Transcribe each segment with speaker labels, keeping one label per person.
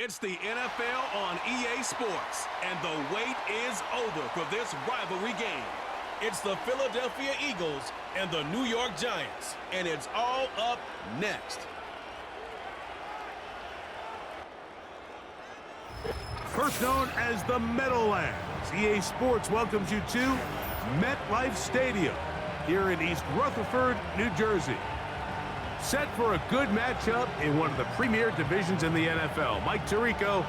Speaker 1: It's the NFL on EA Sports, and the wait is over for this rivalry game. It's the Philadelphia Eagles and the New York Giants, and it's all up next.
Speaker 2: First known as the Meadowlands, EA Sports welcomes you to MetLife Stadium here in East Rutherford, New Jersey. Set for a good matchup in one of the premier divisions in the NFL. Mike Tirico,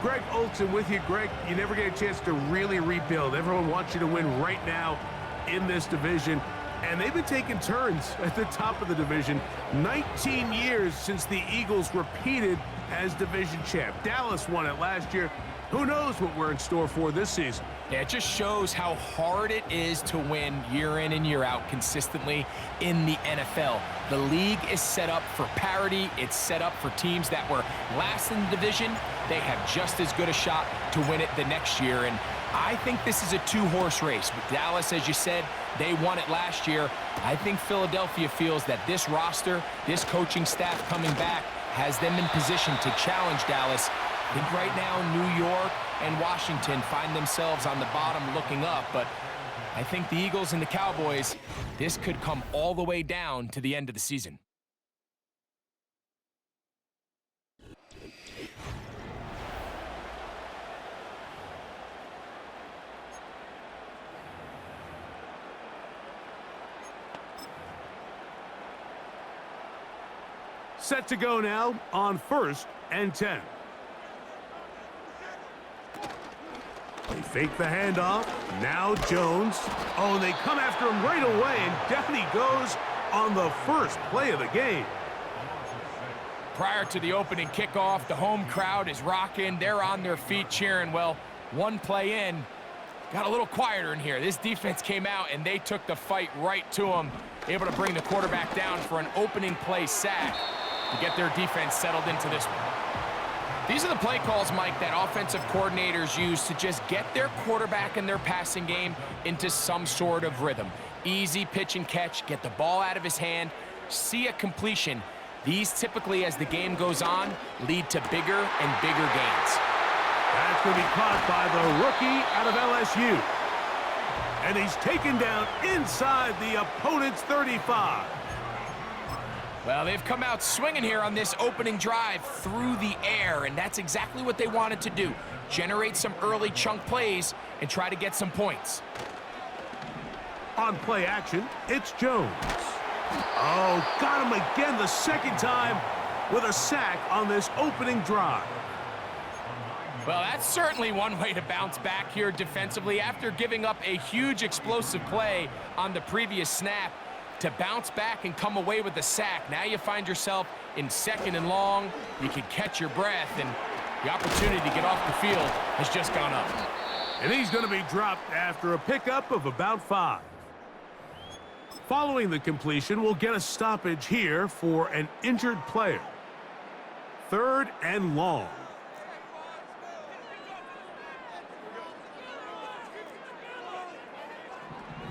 Speaker 2: Greg Olson with you. Greg, you never get a chance to really rebuild. Everyone wants you to win right now in this division. And they've been taking turns at the top of the division. 19 years since the Eagles repeated as division champ. Dallas won it last year. Who knows what we're in store for this season?
Speaker 3: Yeah, it just shows how hard it is to win year in and year out consistently in the NFL. The league is set up for parity. It's set up for teams that were last in the division. They have just as good a shot to win it the next year. And I think this is a two-horse race. With Dallas, as you said, they won it last year. I think Philadelphia feels that this roster, this coaching staff coming back, has them in position to challenge Dallas. I think right now New York and Washington find themselves on the bottom looking up, but I think the Eagles and the Cowboys, this could come all the way down to the end of the season.
Speaker 2: Set to go now on 1st and 10. They fake the handoff. Now Jones. Oh, and they come after him right away, and down he goes on the first play of the game.
Speaker 3: Prior to the opening kickoff, the home crowd is rocking. They're on their feet cheering. Well, one play in, got a little quieter in here. This defense came out, and they took the fight right to him, able to bring the quarterback down for an opening play sack to get their defense settled into this one. These are the play calls, Mike, that offensive coordinators use to just get their quarterback and their passing game into some sort of rhythm. Easy pitch and catch, get the ball out of his hand, see a completion. These typically, as the game goes on, lead to bigger and bigger gains.
Speaker 2: That's going to be caught by the rookie out of LSU. And he's taken down inside the opponent's 35.
Speaker 3: Well, they've come out swinging here on this opening drive through the air, and that's exactly what they wanted to do. Generate some early chunk plays and try to get some points.
Speaker 2: On play action, it's Jones. Oh, got him again the second time with a sack on this opening drive.
Speaker 3: Well, that's certainly one way to bounce back here defensively after giving up a huge explosive play on the previous snap. To bounce back and come away with the sack. Now you find yourself in 2nd and long. You can catch your breath, and the opportunity to get off the field has just gone up.
Speaker 2: And he's going to be dropped after a pickup of about 5. Following the completion, we'll get a stoppage here for an injured player. 3rd and long.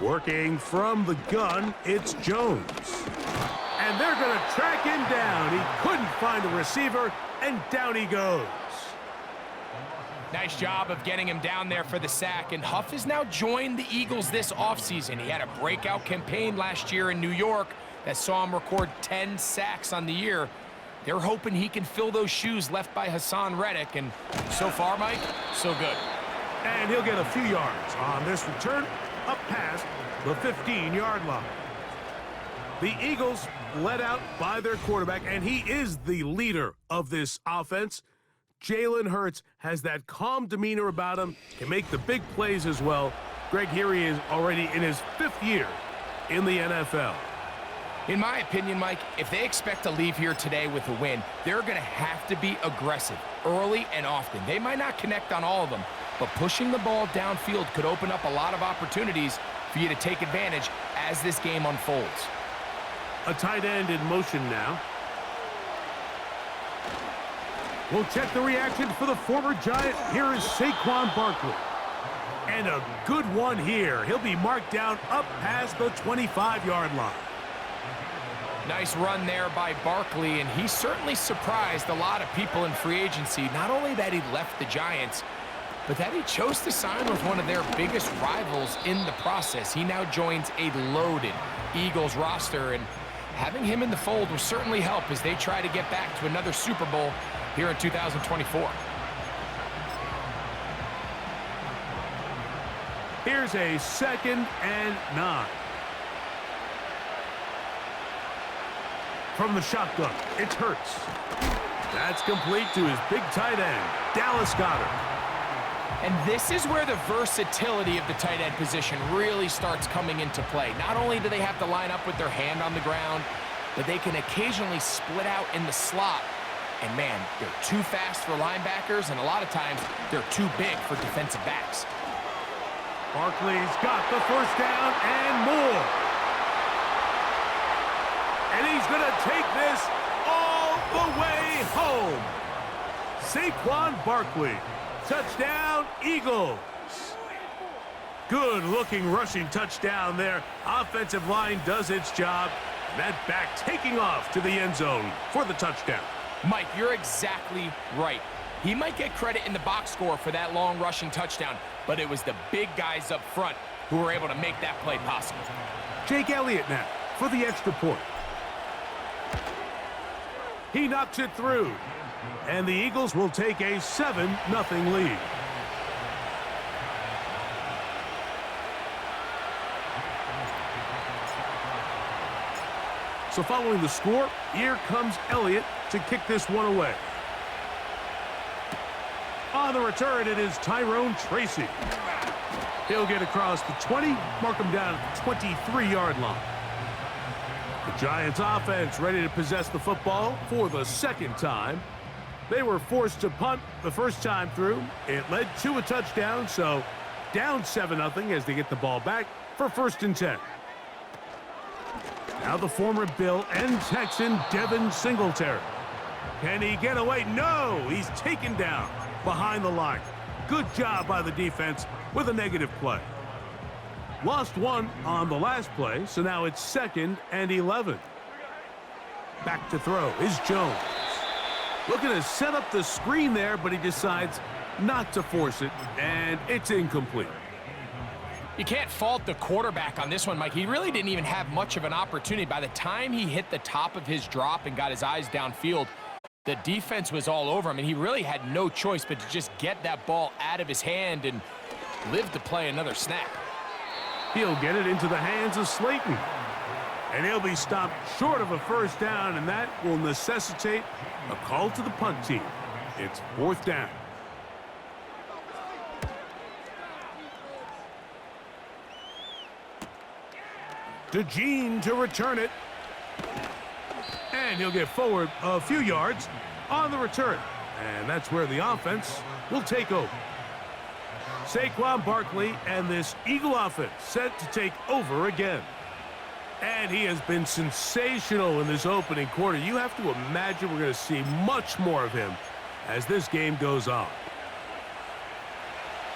Speaker 2: Working from the gun, it's Jones. And they're going to track him down. He couldn't find a receiver, and down he goes.
Speaker 3: Nice job of getting him down there for the sack, and Huff has now joined the Eagles this offseason. He had a breakout campaign last year in New York that saw him record 10 sacks on the year. They're hoping he can fill those shoes left by Hassan Reddick, and so far, Mike, so good.
Speaker 2: And he'll get a few yards on this return, up past the 15-yard line. The Eagles led out by their quarterback, and he is the leader of this offense. Jalen Hurts has that calm demeanor about him, can make the big plays as well. Greg, here he is already in his 5th year in the NFL.
Speaker 3: In my opinion, Mike, if they expect to leave here today with a win, they're going to have to be aggressive early and often. They might not connect on all of them, but pushing the ball downfield could open up a lot of opportunities for you to take advantage as this game unfolds.
Speaker 2: A tight end in motion now. We'll check the reaction for the former Giant. Here is Saquon Barkley. And a good one here. He'll be marked down up past the 25-yard line.
Speaker 3: Nice run there by Barkley, and he certainly surprised a lot of people in free agency. Not only that he left the Giants, but that he chose to sign with one of their biggest rivals in the process. He now joins a loaded Eagles roster, and having him in the fold will certainly help as they try to get back to another Super Bowl here in 2024.
Speaker 2: Here's a 2nd and 9. From the shotgun, it's Hurts. That's complete to his big tight end, Dallas Goedert.
Speaker 3: And this is where the versatility of the tight end position really starts coming into play. Not only do they have to line up with their hand on the ground, but they can occasionally split out in the slot. And man, they're too fast for linebackers, and a lot of times they're too big for defensive backs.
Speaker 2: Barkley's got the first down and more. And he's going to take this all the way home. Saquon Barkley. Touchdown, Eagles. Good-looking rushing touchdown there. Offensive line does its job. That back taking off to the end zone for the touchdown.
Speaker 3: Mike, you're exactly right. He might get credit in the box score for that long rushing touchdown, but it was the big guys up front who were able to make that play possible.
Speaker 2: Jake Elliott now for the extra point. He knocks it through, and the Eagles will take a 7-0 lead. So following the score, here comes Elliott to kick this one away. On the return, it is Tyrone Tracy. He'll get across the 20, mark him down at the 23-yard line. The Giants offense ready to possess the football for the 2nd time. They were forced to punt the first time through. It led to a touchdown, so down 7-0 as they get the ball back for 1st and 10. Now the former Bill and Texan Devin Singletary. Can he get away? No! He's taken down behind the line. Good job by the defense with a negative play. Lost one on the last play, so now it's 2nd and 11. Back to throw is Jones. Looking to set up the screen there, but he decides not to force it, and it's incomplete.
Speaker 3: You can't fault the quarterback on this one, Mike. He really didn't even have much of an opportunity. By the time he hit the top of his drop and got his eyes downfield, the defense was all over him, and he really had no choice but to just get that ball out of his hand and live to play another snap.
Speaker 2: He'll get it into the hands of Slayton. And he'll be stopped short of a first down, and that will necessitate a call to the punt team. It's 4th down. DeJean to return it. And he'll get forward a few yards on the return. And that's where the offense will take over. Saquon Barkley and this Eagle offense set to take over again. And he has been sensational in this opening quarter. You have to imagine we're going to see much more of him as this game goes on.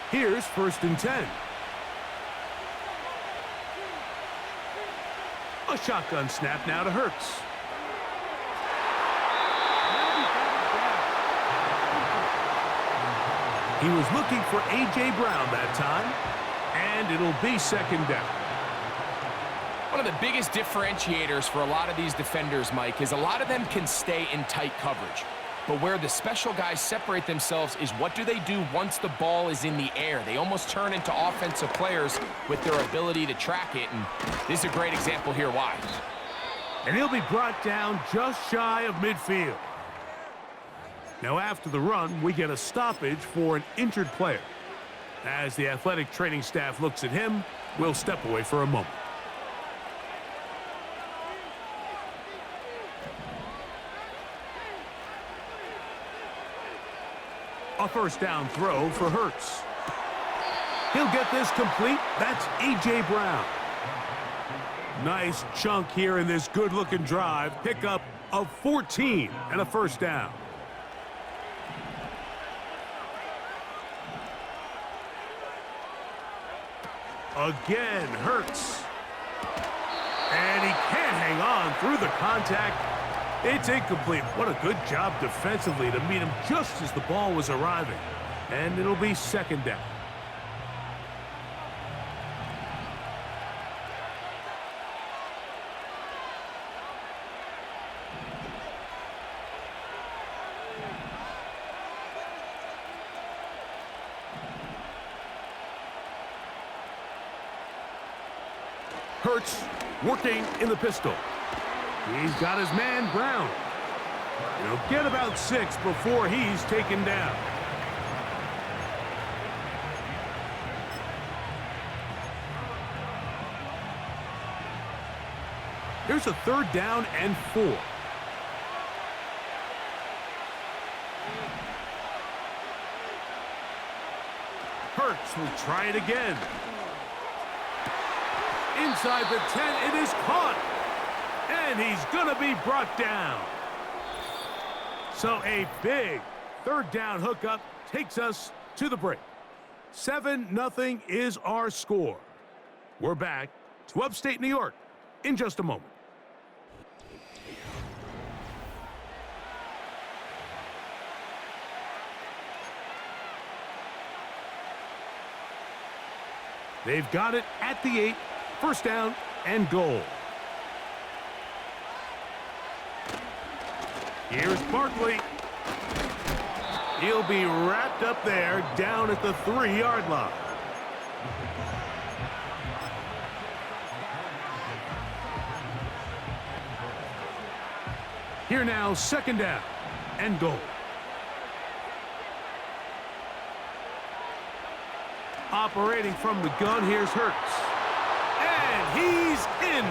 Speaker 2: Here's 1st and 10. A shotgun snap now to Hurts. He was looking for A.J. Brown that time, and it'll be 2nd down.
Speaker 3: One of the biggest differentiators for a lot of these defenders, Mike, is a lot of them can stay in tight coverage. But where the special guys separate themselves is what do they do once the ball is in the air? They almost turn into offensive players with their ability to track it, and this is a great example here why.
Speaker 2: And he'll be brought down just shy of midfield. Now after the run, we get a stoppage for an injured player. As the athletic training staff looks at him, we'll step away for a moment. A first down throw for Hurts. He'll get this complete. That's A.J. Brown. Nice chunk here in this good-looking drive. Pickup of 14 and a first down. Again, Hurts. And he can't hang on through the contact. It's incomplete. What a good job defensively to meet him just as the ball was arriving. And it'll be second down. Hurts working in the pistol. He's got his man Brown. He'll get about 6 before he's taken down. Here's a 3rd down and 4. Hurts will try it again. Inside the 10, it is caught. And he's going to be brought down. So a big 3rd down hookup takes us to the break. 7-0 is our score. We're back to upstate New York in just a moment. They've got it at the 8. 1st down and goal. Here's Barkley. He'll be wrapped up there down at the 3-yard line. Here now, 2nd down and goal. Operating from the gun, here's Hurts. And he's in.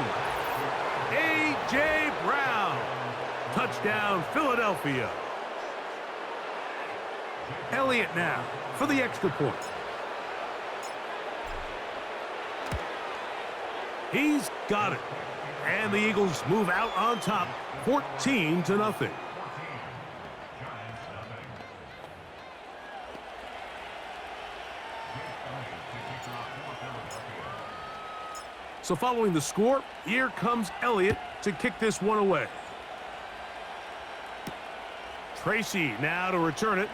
Speaker 2: A.J. Brown. Touchdown, Philadelphia. Elliott now for the extra point. He's got it. And the Eagles move out on top, 14-0. So following the score, here comes Elliott to kick this one away. Tracy now to return it.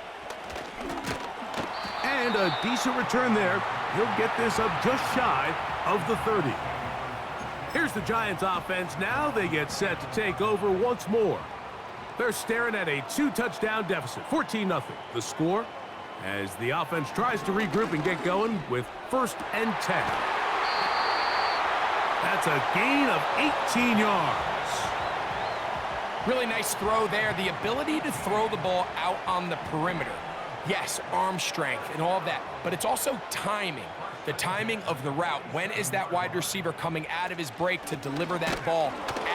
Speaker 2: And a decent return there. He'll get this up just shy of the 30. Here's the Giants offense. Now they get set to take over once more. They're staring at a 2-touchdown deficit, 14-0. The score as the offense tries to regroup and get going with 1st and 10. That's a gain of 18 yards.
Speaker 3: Really nice throw there. The ability to throw the ball out on the perimeter. Yes, arm strength and all of that, but it's also timing. The timing of the route. When is that wide receiver coming out of his break to deliver that ball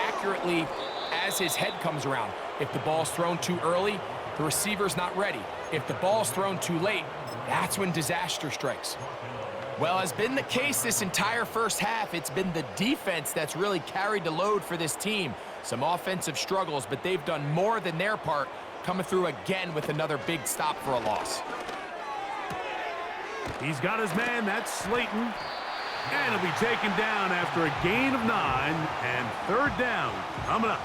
Speaker 3: accurately as his head comes around? If the ball's thrown too early, the receiver's not ready. If the ball's thrown too late, that's when disaster strikes. Well, has been the case this entire first half. It's been the defense that's really carried the load for this team. Some offensive struggles, but they've done more than their part, coming through again with another big stop for a loss.
Speaker 2: He's got his man, that's Slayton. And he'll be taken down after a gain of 9 and 3rd down coming up.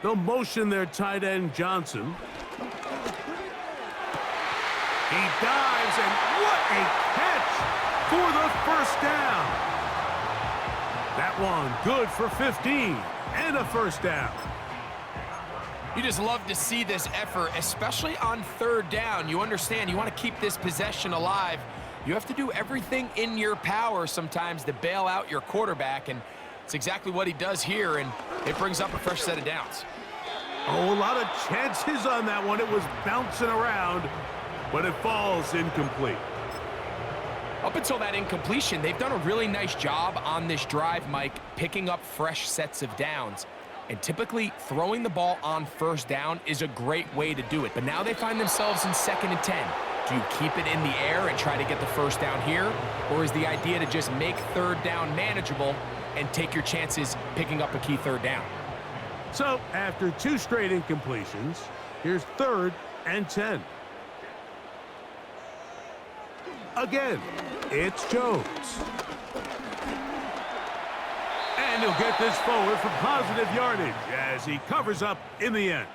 Speaker 2: They'll motion their tight end, Johnson. He dives, and what a catch for the 1st down. That one good for 15 and a 1st down.
Speaker 3: You just love to see this effort, especially on 3rd down. You understand, you want to keep this possession alive. You have to do everything in your power sometimes to bail out your quarterback, and it's exactly what he does here, and it brings up a fresh set of downs.
Speaker 2: Oh, a lot of chances on that one. It was bouncing around, but it falls incomplete.
Speaker 3: Up until that incompletion, they've done a really nice job on this drive, Mike, picking up fresh sets of downs. And typically, throwing the ball on 1st down is a great way to do it. But now they find themselves in 2nd and 10. Do you keep it in the air and try to get the 1st down here? Or is the idea to just make 3rd down manageable and take your chances picking up a key third down.
Speaker 2: So, after 2 straight incompletions, here's 3rd and 10. Again, it's Jones. And he'll get this forward for positive yardage as he covers up in the end.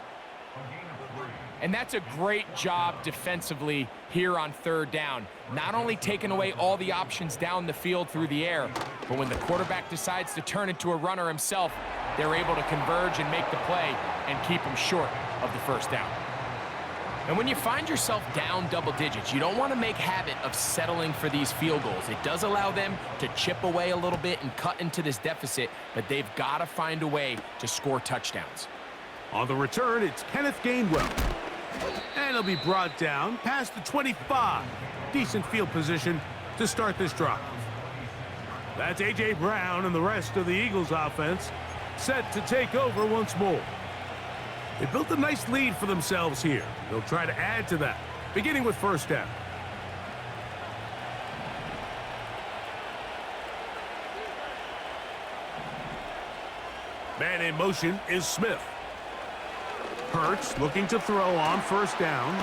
Speaker 3: And that's a great job defensively here on 3rd down. Not only taking away all the options down the field through the air, but when the quarterback decides to turn into a runner himself, they're able to converge and make the play and keep him short of the 1st down. And when you find yourself down double digits, you don't want to make habit of settling for these field goals. It does allow them to chip away a little bit and cut into this deficit, but they've got to find a way to score touchdowns.
Speaker 2: On the return, it's Kenneth Gainwell. And he'll be brought down past the 25. Decent field position to start this drive. That's A.J. Brown and the rest of the Eagles offense set to take over once more. They built a nice lead for themselves here. They'll try to add to that, beginning with 1st down. Man in motion is Smith. Hurts looking to throw on 1st down.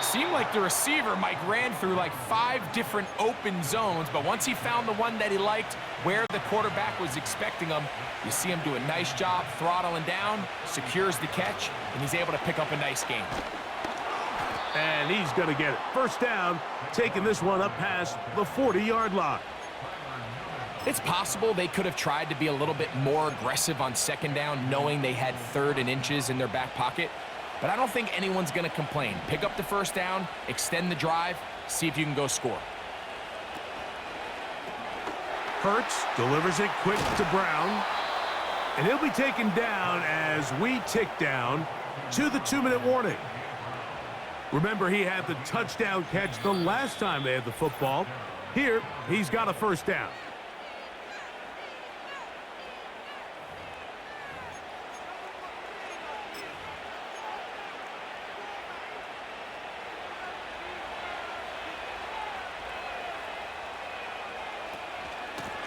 Speaker 3: Seemed like the receiver, Mike, ran through like 5 different open zones, but once he found the one that he liked, where the quarterback was expecting him, you see him do a nice job throttling down, secures the catch, and he's able to pick up a nice gain.
Speaker 2: And he's going to get it. 1st down, taking this one up past the 40-yard line.
Speaker 3: It's possible they could have tried to be a little bit more aggressive on 2nd down, knowing they had 3rd and inches in their back pocket. But I don't think anyone's going to complain. Pick up the 1st down, extend the drive, see if you can go score.
Speaker 2: Hurts delivers it quick to Brown. And he'll be taken down as we tick down to the 2-minute warning. Remember, he had the touchdown catch the last time they had the football. Here, he's got a 1st down.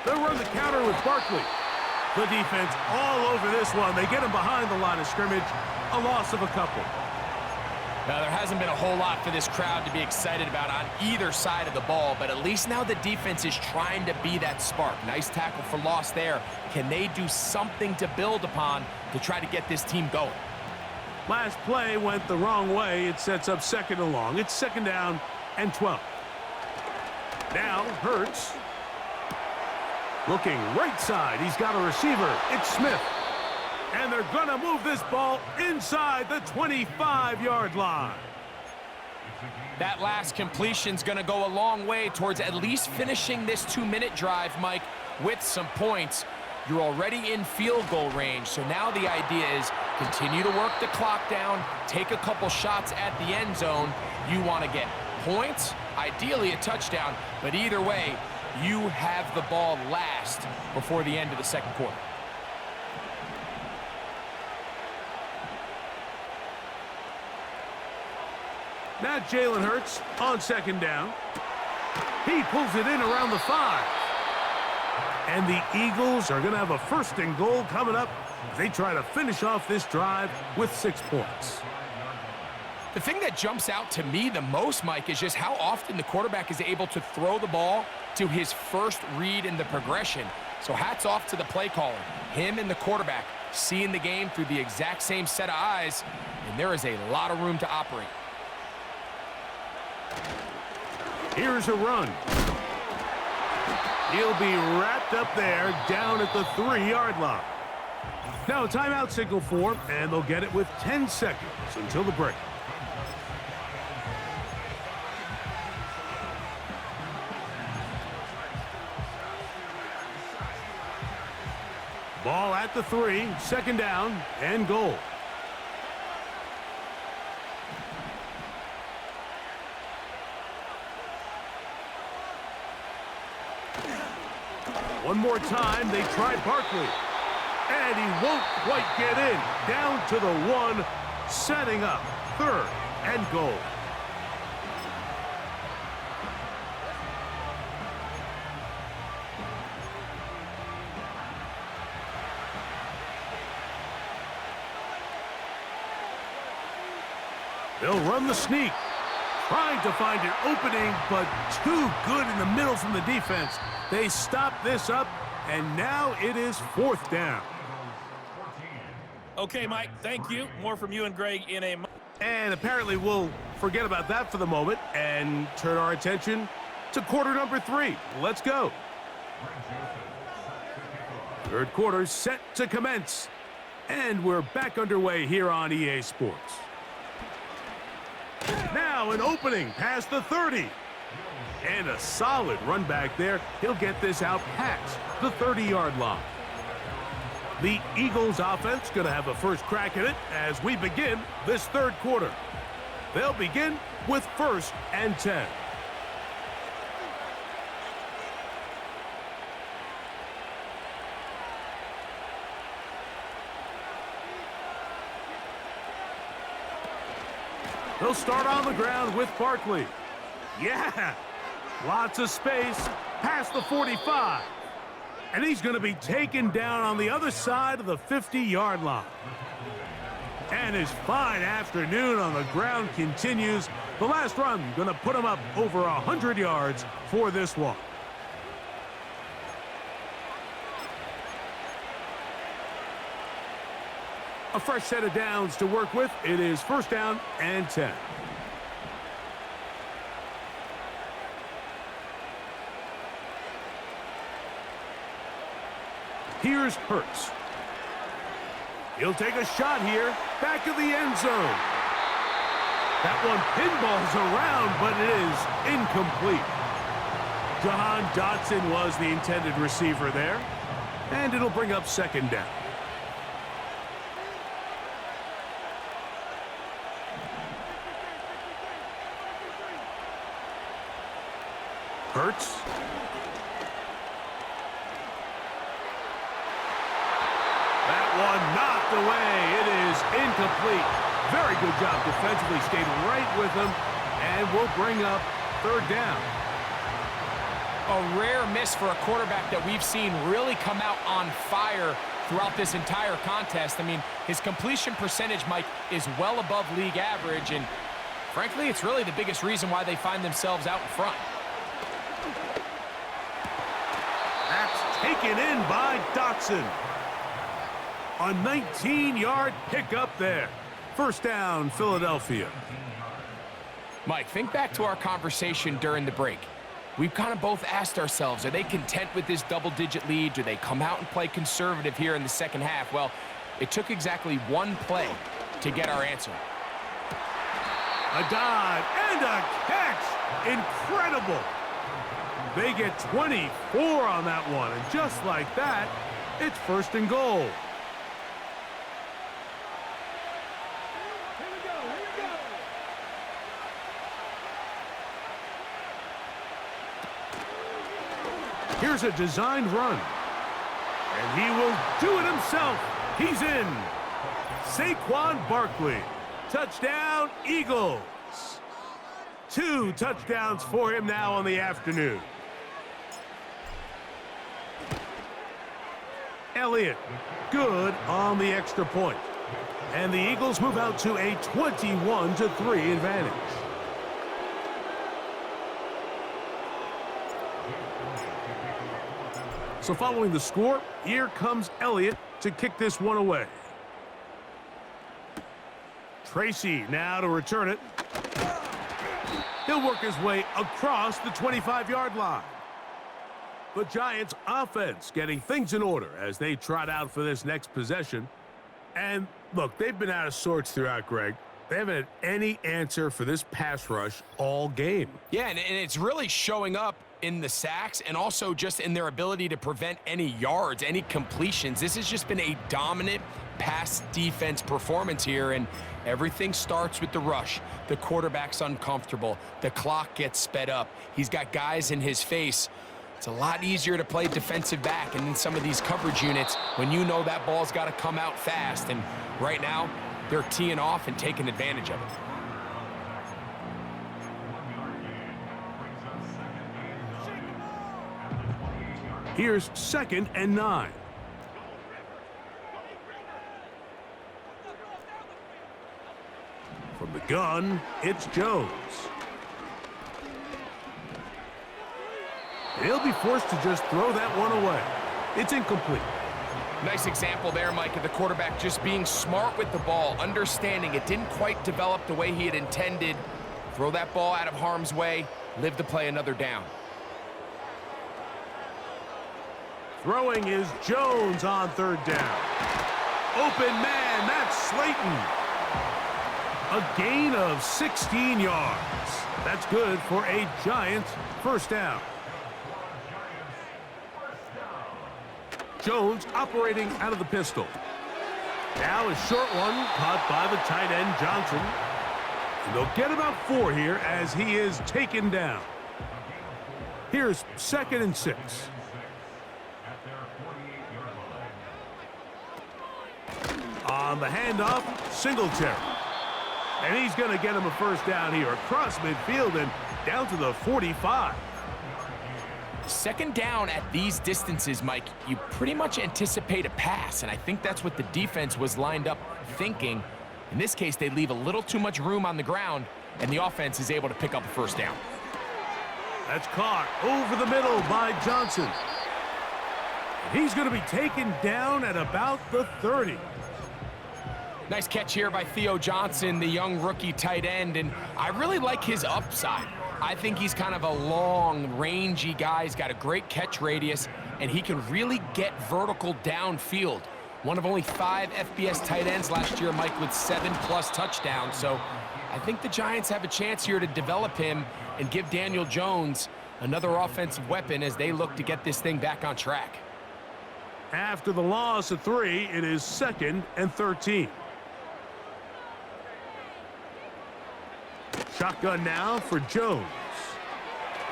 Speaker 2: They'll run the counter with Barkley. The defense all over this one. They get him behind the line of scrimmage. A loss of a couple.
Speaker 3: Now, there hasn't been a whole lot for this crowd to be excited about on either side of the ball, but at least now the defense is trying to be that spark. Nice tackle for loss there. Can they do something to build upon to try to get this team going?
Speaker 2: Last play went the wrong way. It sets up 2nd and long. It's 2nd down and 12. Now, Hurts. Looking right side, he's got a receiver. It's Smith. And they're going to move this ball inside the 25-yard line.
Speaker 3: That last completion's going to go a long way towards at least finishing this 2-minute drive, Mike, with some points. You're already in field goal range, so now the idea is continue to work the clock down, take a couple shots at the end zone. You want to get points, ideally a touchdown, but either way, you have the ball last before the end of the 2nd quarter.
Speaker 2: Now Jalen Hurts on 2nd down. He pulls it in around the 5. And the Eagles are going to have a 1st and goal coming up as they try to finish off this drive with 6 points.
Speaker 3: The thing that jumps out to me the most, Mike, is just how often the quarterback is able to throw the ball to his first read in the progression. So hats off to the play caller. Him and the quarterback seeing the game through the exact same set of eyes, and there is a lot of room to operate.
Speaker 2: Here's a run. He'll be wrapped up there down at the 3-yard line. Now a timeout signal for him, and they'll get it with 10 seconds until the break. Ball at the 3, 2nd down and goal. One more time, they try Barkley. And he won't quite get in. Down to the 1, setting up 3rd and goal. They'll run the sneak. Trying to find an opening, but too good in the middle from the defense. They stop this up, and now it is 4th down.
Speaker 4: Okay, Mike, thank you. More from you and Greg in a...
Speaker 2: And apparently we'll forget about that for the moment and turn our attention to quarter number 3. Let's go. 3rd quarter set to commence. And we're back underway here on EA Sports. Now an opening past the 30. And a solid run back there. He'll get this out past the 30-yard line. The Eagles offense going to have a first crack at it as we begin this 3rd quarter. They'll begin with 1st and 10. They'll start on the ground with Barkley. Yeah, lots of space past the 45. And he's going to be taken down on the other side of the 50-yard line. And his fine afternoon on the ground continues. The last run going to put him up over 100 yards for this one. A fresh set of downs to work with. It is 1st down and 10. Here's Hurts. He'll take a shot here, back of the end zone. That one pinballs around, but it is incomplete. Jahan Dotson was the intended receiver there, and it'll bring up 2nd down. Hurts. That one knocked away. It is incomplete. Very good job defensively. Stayed right with him, and we'll bring up 3rd down.
Speaker 3: A rare miss for a quarterback that we've seen really come out on fire throughout this entire contest. I mean, his completion percentage, Mike, is well above league average, and frankly, it's really the biggest reason why they find themselves out in front.
Speaker 2: That's taken in by Dotson. A 19-yard pickup there. 1st down, Philadelphia.
Speaker 3: Mike, think back to our conversation during the break. We've kind of both asked ourselves, are they content with this double-digit lead? Do they come out and play conservative here in the 2nd half? Well, it took exactly one play to get our answer.
Speaker 2: A dive and a catch. Incredible. They get 24 on that one, and just like that, it's 1st and goal. Here's a designed run. And he will do it himself. He's in. Saquon Barkley. Touchdown, Eagles. 2 touchdowns for him now on the afternoon. Elliott, good on the extra point. And the Eagles move out to a 21-3 advantage. So following the score, here comes Elliott to kick this one away. Tracy now to return it. He'll work his way across the 25-yard line. The Giants offense getting things in order as they trot out for this next possession. And look, they've been out of sorts throughout, Greg. They haven't had any answer for this pass rush all game.
Speaker 3: Yeah, and it's really showing up in the sacks and also just in their ability to prevent any yards, any completions. This has just been a dominant pass defense performance here, and everything starts with the rush. The quarterback's uncomfortable. The clock gets sped up. He's got guys in his face. It's a lot easier to play defensive back and in some of these coverage units when you know that ball's got to come out fast, and right now they're teeing off and taking advantage of it.
Speaker 2: Here's 2nd and 9. From the gun, it's Jones. He'll be forced to just throw that one away. It's incomplete.
Speaker 3: Nice example there, Mike, of the quarterback just being smart with the ball, understanding it didn't quite develop the way he had intended. Throw that ball out of harm's way, live to play another down.
Speaker 2: Throwing is Jones on third down. Open man, that's Slayton. A gain of 16 yards. That's good for a Giants first down. Jones operating out of the pistol. Now a short one caught by the tight end Johnson. And they'll get about 4 here as he is taken down. Here's 2nd and 6. On the handoff, Singletary. And he's going to get him a first down here across midfield and down to the 45.
Speaker 3: Second down at these distances, Mike, you pretty much anticipate a pass, and I think that's what the defense was lined up thinking. In this case, they leave a little too much room on the ground, and the offense is able to pick up a first down.
Speaker 2: That's caught over the middle by Johnson. And he's going to be taken down at about the 30.
Speaker 3: Nice catch here by Theo Johnson, the young rookie tight end, and I really like his upside. I think he's kind of a long, rangy guy. He's got a great catch radius, and he can really get vertical downfield. One of only 5 FBS tight ends last year, Mike, with 7+ touchdowns. So I think the Giants have a chance here to develop him and give Daniel Jones another offensive weapon as they look to get this thing back on track.
Speaker 2: After the loss of 3, it is 2nd and 13. Shotgun now for Jones.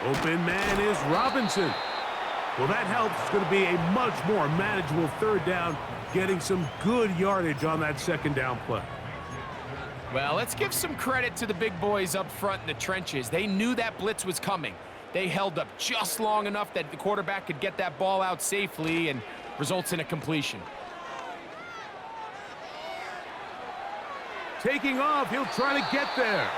Speaker 2: Open man is Robinson. Well, that helps. It's going to be a much more manageable third down, getting some good yardage on that second down play.
Speaker 3: Well, let's give some credit to the big boys up front in the trenches. They knew that blitz was coming. They held up just long enough that the quarterback could get that ball out safely and results in a completion.
Speaker 2: Taking off, he'll try to get there.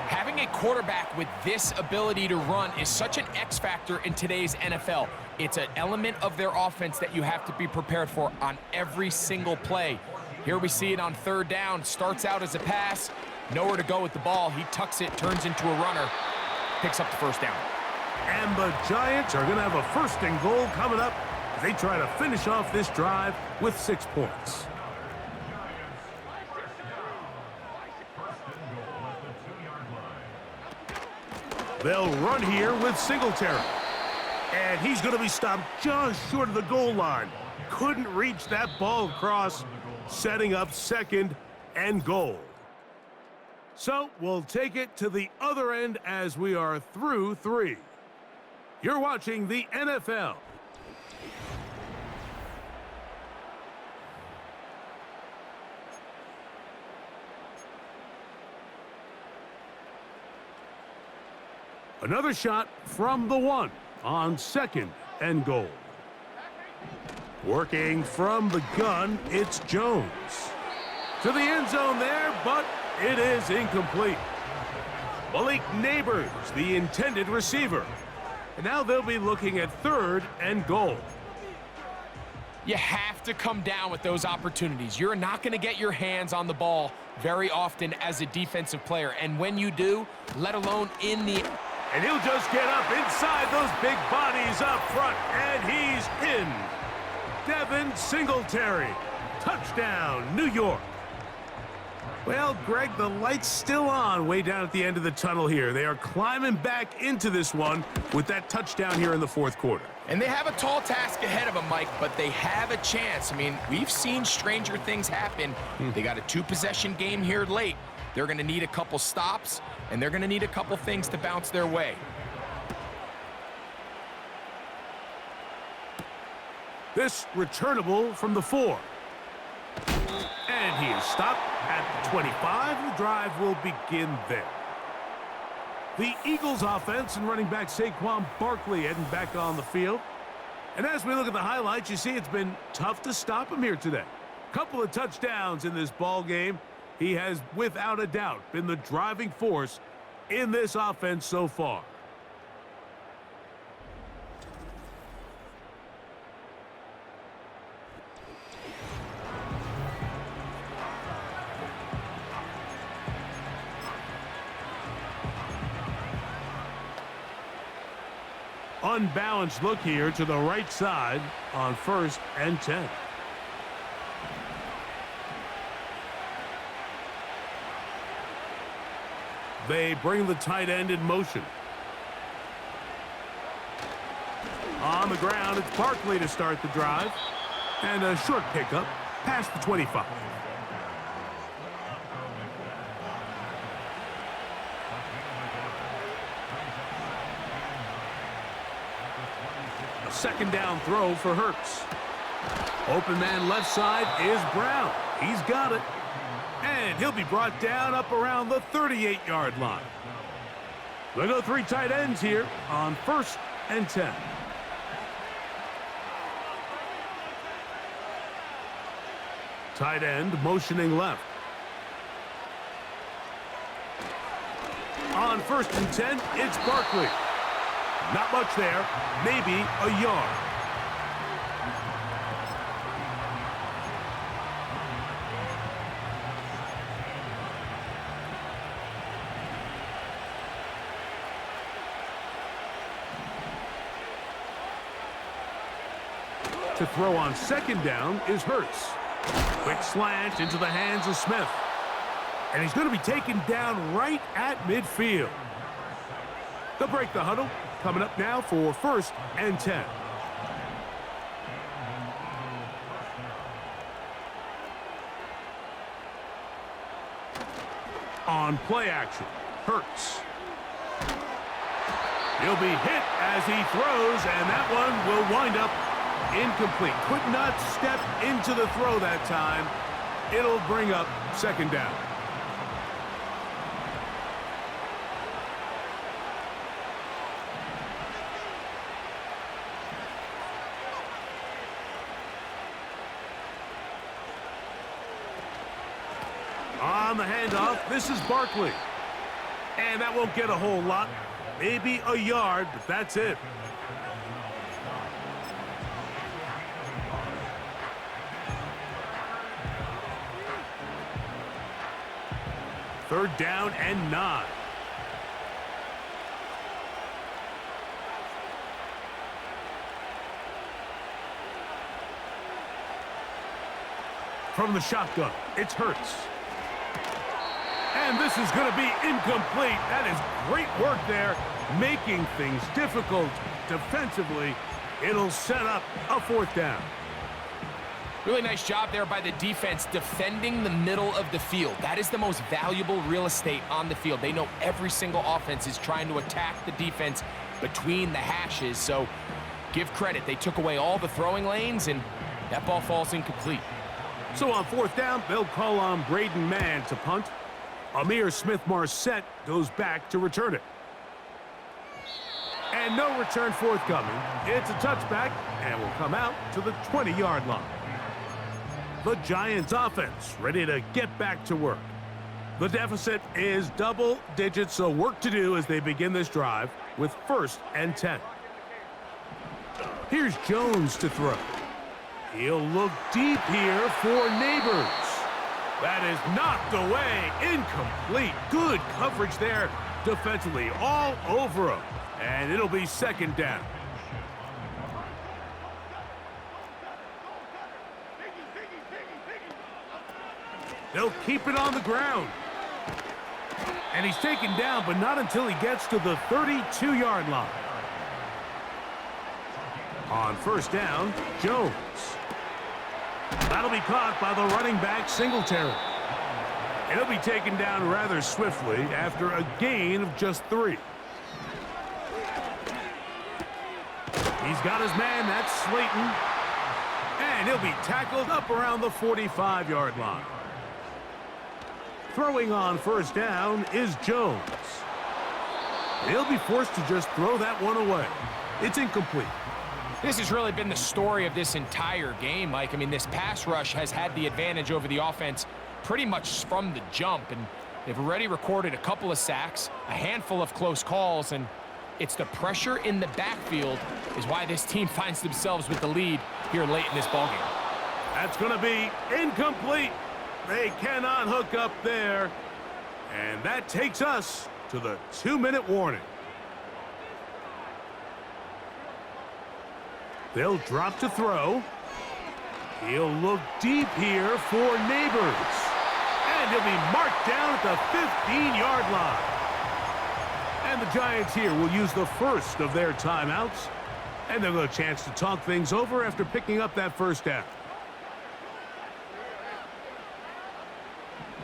Speaker 3: Having a quarterback with this ability to run is such an X factor in today's NFL. It's an element of their offense that you have to be prepared for on every single play. Here we see it on third down. Starts out as a pass. Nowhere to go with the ball. He tucks it, turns into a runner, picks up the first down.
Speaker 2: And the Giants are going to have a 1st and goal coming up as they try to finish off this drive with 6 points. They'll run here with Singletary. And he's going to be stopped just short of the goal line. Couldn't reach that ball across, setting up 2nd and goal. So we'll take it to the other end as we are through 3. You're watching the NFL. Another shot from the 1 on 2nd and goal. Working from the gun, it's Jones. To the end zone there, but it is incomplete. Malik Neighbors, the intended receiver. And now they'll be looking at 3rd and goal.
Speaker 3: You have to come down with those opportunities. You're not going to get your hands on the ball very often as a defensive player. And when you do, let alone in the...
Speaker 2: And he'll just get up inside those big bodies up front, and he's in. Devin Singletary. Touchdown, New York. Well, Greg, the light's still on way down at the end of the tunnel here. They are climbing back into this one with that touchdown here in the 4th quarter.
Speaker 3: And they have a tall task ahead of them, Mike, but they have a chance. I mean, we've seen stranger things happen. They got a 2-possession game here late. They're going to need a couple stops, and they're going to need a couple things to bounce their way.
Speaker 2: This returnable from the 4. And he is stopped at the 25. The drive will begin there. The Eagles offense and running back Saquon Barkley heading back on the field. And as we look at the highlights, you see it's been tough to stop him here today. Couple of touchdowns in this ball game. He has, without a doubt, been the driving force in this offense so far. Unbalanced look here to the right side on 1st and 10. They bring the tight end in motion. On the ground, it's Barkley to start the drive. And a short pickup past the 25. A second down throw for Hurts. Open man left side is Brown. He's got it. And he'll be brought down up around the 38-yard line. They'll go 3 tight ends here on 1st and 10. Tight end motioning left. On 1st and 10, it's Barkley. Not much there, maybe a yard. To throw on 2nd down is Hurts. Quick slant into the hands of Smith. And he's going to be taken down right at midfield. They'll break the huddle. Coming up now for 1st and 10. On play action, Hurts. He'll be hit as he throws, and that one will wind up incomplete. Could not step into the throw that time. It'll bring up 2nd down. On the handoff, this is Barkley. And that won't get a whole lot. Maybe a yard, but that's it. Third down and 9. From the shotgun, it's Hurts. And this is going to be incomplete. That is great work there, making things difficult defensively. It'll set up a 4th down.
Speaker 3: Really nice job there by the defense defending the middle of the field. That is the most valuable real estate on the field. They know every single offense is trying to attack the defense between the hashes. So give credit. They took away all the throwing lanes, and that ball falls incomplete.
Speaker 2: So on 4th down, they'll call on Braden Mann to punt. Amir Smith-Marset goes back to return it. And no return forthcoming. It's a touchback and will come out to the 20-yard line. The Giants offense ready to get back to work. The deficit is double digits, so work to do as they begin this drive with 1st and 10. Here's Jones to throw. He'll look deep here for Neighbors. That is knocked away, incomplete. Good coverage there defensively, all over him. And it'll be 2nd down. They'll keep it on the ground. And he's taken down, but not until he gets to the 32-yard line. On 1st down, Jones. That'll be caught by the running back, Singletary. And he'll be taken down rather swiftly after a gain of just 3. He's got his man, that's Slayton. And he'll be tackled up around the 45-yard line. Throwing on 1st down is Jones. He'll be forced to just throw that one away. It's incomplete.
Speaker 3: This has really been the story of this entire game, Mike. I mean, this pass rush has had the advantage over the offense pretty much from the jump, and they've already recorded a couple of sacks, a handful of close calls, and it's the pressure in the backfield is why this team finds themselves with the lead here late in this ballgame.
Speaker 2: That's going to be incomplete. They cannot hook up there. And that takes us to the 2-minute warning. They'll drop to throw. He'll look deep here for Neighbors. And he'll be marked down at the 15-yard line. And the Giants here will use the first of their timeouts. And they'll get a chance to talk things over after picking up that first down.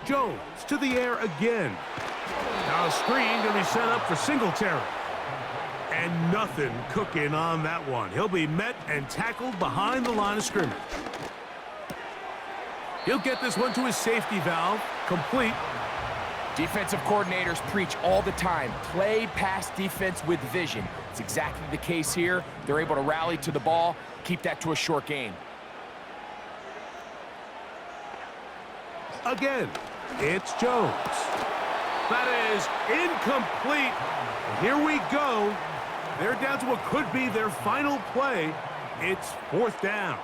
Speaker 2: Jones to the air again. Now a screen going to be set up for Singletary. And nothing cooking on that one. He'll be met and tackled behind the line of scrimmage. He'll get this one to his safety valve. Complete.
Speaker 3: Defensive coordinators preach all the time, play pass defense with vision. It's exactly the case here. They're able to rally to the ball, keep that to a short gain.
Speaker 2: Again, it's Jones. That is incomplete. Here we go. They're down to what could be their final play. It's fourth down.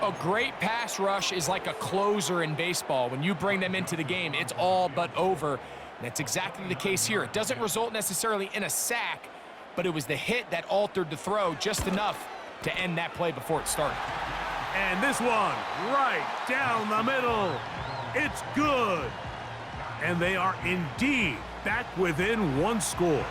Speaker 3: A great pass rush is like a closer in baseball. When you bring them into the game, it's all but over. And that's exactly the case here. It doesn't result necessarily in a sack, but it was the hit that altered the throw just enough to end that play before it started.
Speaker 2: And this one right down the middle. It's good. And they are indeed back within one score.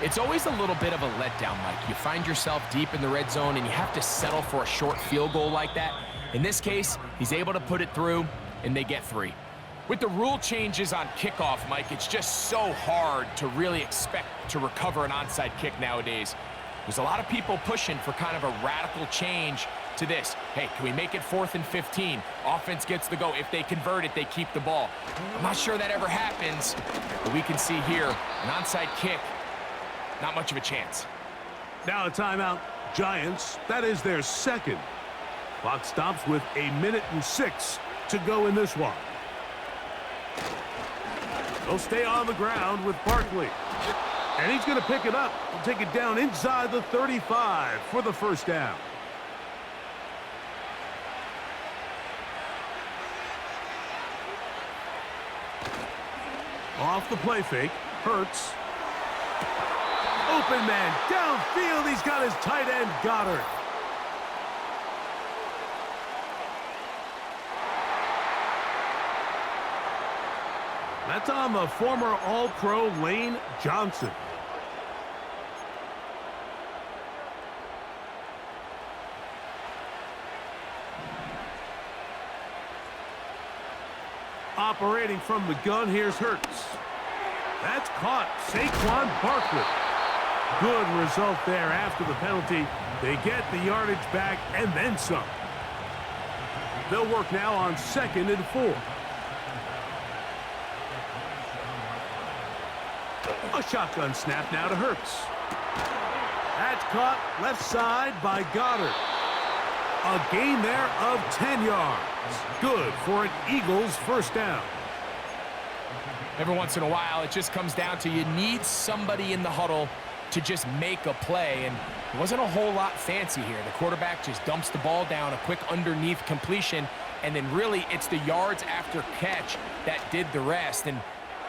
Speaker 3: It's always a little bit of a letdown, Mike. You find yourself deep in the red zone and you have to settle for a short field goal like that. In this case, he's able to put it through and they get 3. With the rule changes on kickoff, Mike, it's just so hard to really expect to recover an onside kick nowadays. There's a lot of people pushing for kind of a radical change to this. Hey, can we make it 4th and 15? Offense gets the go. If they convert it, they keep the ball. I'm not sure that ever happens, but we can see here an onside kick. Not much of a chance.
Speaker 2: Now a timeout. Giants, that is their second. Clock stops with 1:06 to go in this one. They'll stay on the ground with Barkley. And he's going to pick it up and take it down inside the 35 for the first down. Off the play fake, Hurts. Open man, downfield, he's got his tight end, Goddard. That's on the former All-Pro Lane Johnson. Operating from the gun, here's Hurts. That's caught, Saquon Barkley. Good result there after the penalty. They get the yardage back and then some. They'll work now on 2nd and 4. A shotgun snap now to Hurts. That's caught left side by Goddard. A gain there of 10 yards. Good for an Eagles first down.
Speaker 3: Every once in a while, it just comes down to you need somebody in the huddle to just make a play, and it wasn't a whole lot fancy here. The quarterback just dumps the ball down, a quick underneath completion, and then really it's the yards after catch that did the rest, and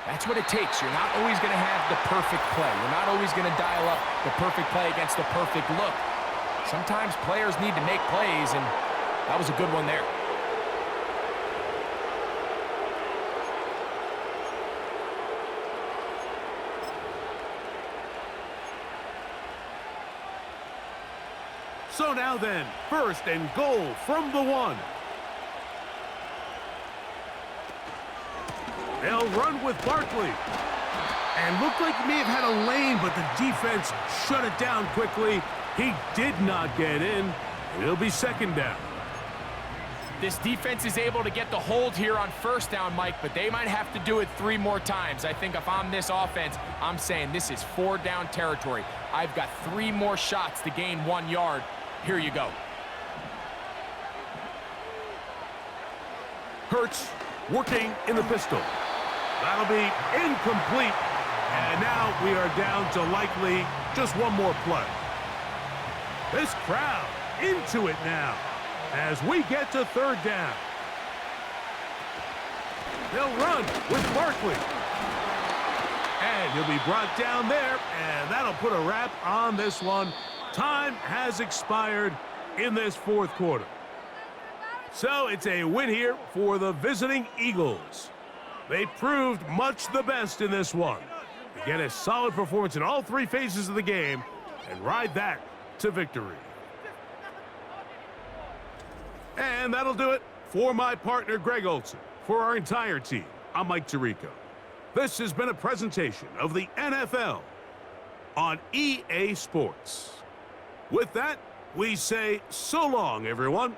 Speaker 3: that's what it takes. You're not always going to have the perfect play. You're not always going to dial up the perfect play against the perfect look. Sometimes players need to make plays, and that was a good one there.
Speaker 2: So now then, 1st and goal from the 1. They'll run with Barkley. And looked like he may have had a lane, but the defense shut it down quickly. He did not get in. It'll be 2nd down.
Speaker 3: This defense is able to get the hold here on first down, Mike, but they might have to do it 3 more times. I think if I'm this offense, I'm saying this is 4 down territory. I've got 3 more shots to gain 1 yard. Here you go.
Speaker 2: Hurts working in the pistol. That'll be incomplete. And now we are down to likely just 1 more play. This crowd into it now as we get to 3rd down. They'll run with Barkley. And he'll be brought down there, and that'll put a wrap on this one. Time has expired in this 4th quarter. So it's a win here for the visiting Eagles. They proved much the best in this one. Get a solid performance in all 3 phases of the game and ride that to victory. And that'll do it for my partner, Greg Olson. For our entire team, I'm Mike Tirico. This has been a presentation of the NFL on EA Sports. With that, we say so long, everyone.